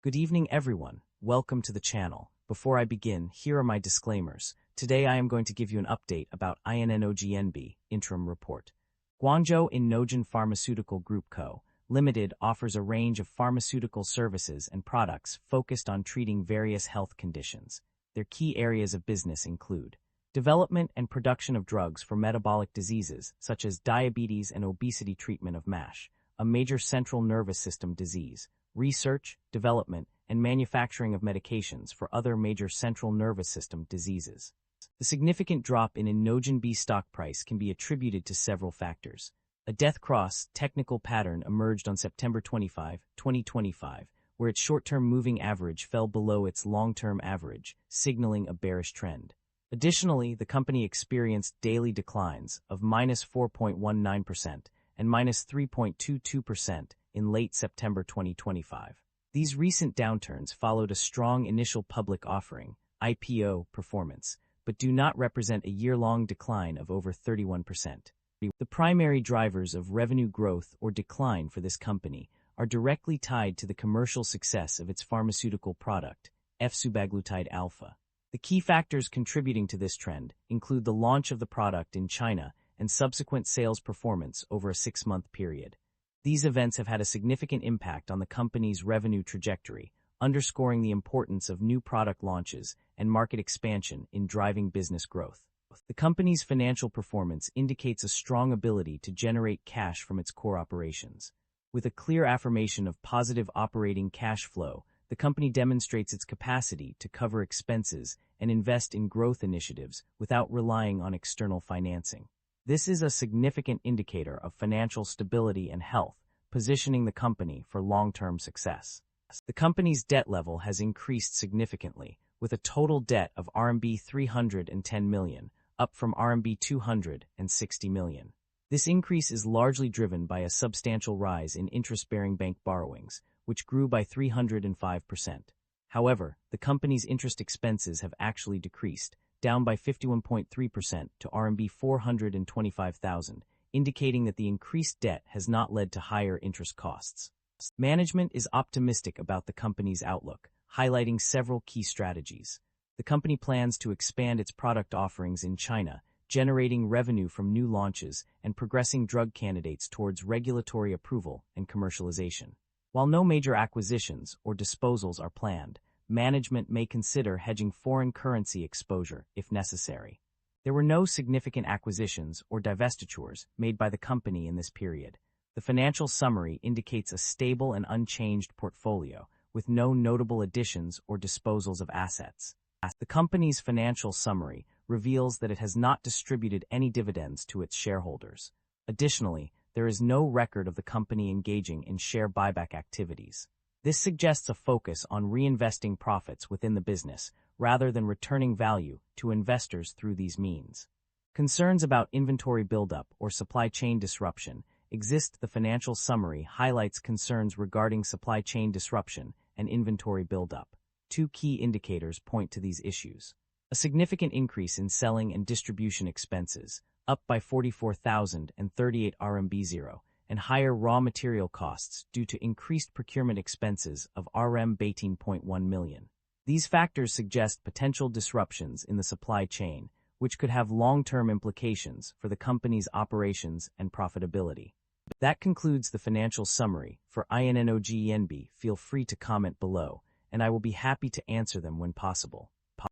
Good evening, everyone. Welcome to the channel. Before I begin, here are my disclaimers. Today I am going to give you an update about INNOGEN-B interim report. Guangzhou INNOGEN Pharmaceutical Group Co., Limited offers a range of pharmaceutical services and products focused on treating various health conditions. Their key areas of business include development and production of drugs for metabolic diseases such as diabetes and obesity, treatment of MASH, a major central nervous system disease, research, development, and manufacturing of medications for other major central nervous system diseases. The significant drop in INNOGEN-B stock price can be attributed to several factors. A death cross technical pattern emerged on September 25, 2025, where its short-term moving average fell below its long-term average, signaling a bearish trend. Additionally, the company experienced daily declines of -4.19% and -3.22% in late September 2025. These recent downturns followed a strong initial public offering, IPO, performance, but do not represent a year-long decline of over 31%. The primary drivers of revenue growth or decline for this company are directly tied to the commercial success of its pharmaceutical product, F-subaglutide alpha. The key factors contributing to this trend include the launch of the product in China and subsequent sales performance over a 6-month period. These events have had a significant impact on the company's revenue trajectory, underscoring the importance of new product launches and market expansion in driving business growth. The company's financial performance indicates a strong ability to generate cash from its core operations. With a clear affirmation of positive operating cash flow, the company demonstrates its capacity to cover expenses and invest in growth initiatives without relying on external financing. This is a significant indicator of financial stability and health, positioning the company for long-term success. The company's debt level has increased significantly, with a total debt of RMB 310 million, up from RMB 260 million. This increase is largely driven by a substantial rise in interest-bearing bank borrowings, which grew by 305%. However, the company's interest expenses have actually decreased, down by 51.3% to RMB 425,000, indicating that the increased debt has not led to higher interest costs. Management is optimistic about the company's outlook, highlighting several key strategies. The company plans to expand its product offerings in China, generating revenue from new launches and progressing drug candidates towards regulatory approval and commercialization. While no major acquisitions or disposals are planned, management may consider hedging foreign currency exposure if necessary. There were no significant acquisitions or divestitures made by the company in this period. The financial summary indicates a stable and unchanged portfolio, with no notable additions or disposals of assets. The company's financial summary reveals that it has not distributed any dividends to its shareholders. Additionally, there is no record of the company engaging in share buyback activities. This suggests a focus on reinvesting profits within the business, rather than returning value to investors through these means. Concerns about inventory buildup or supply chain disruption exist. The financial summary highlights concerns regarding supply chain disruption and inventory buildup. Two key indicators point to these issues. A significant increase in selling and distribution expenses, up by 44,038 RMB 0, and higher raw material costs due to increased procurement expenses of RMB 18.1 million. These factors suggest potential disruptions in the supply chain, which could have long-term implications for the company's operations and profitability. That concludes the financial summary. For INNOGEN-B, feel free to comment below, and I will be happy to answer them when possible.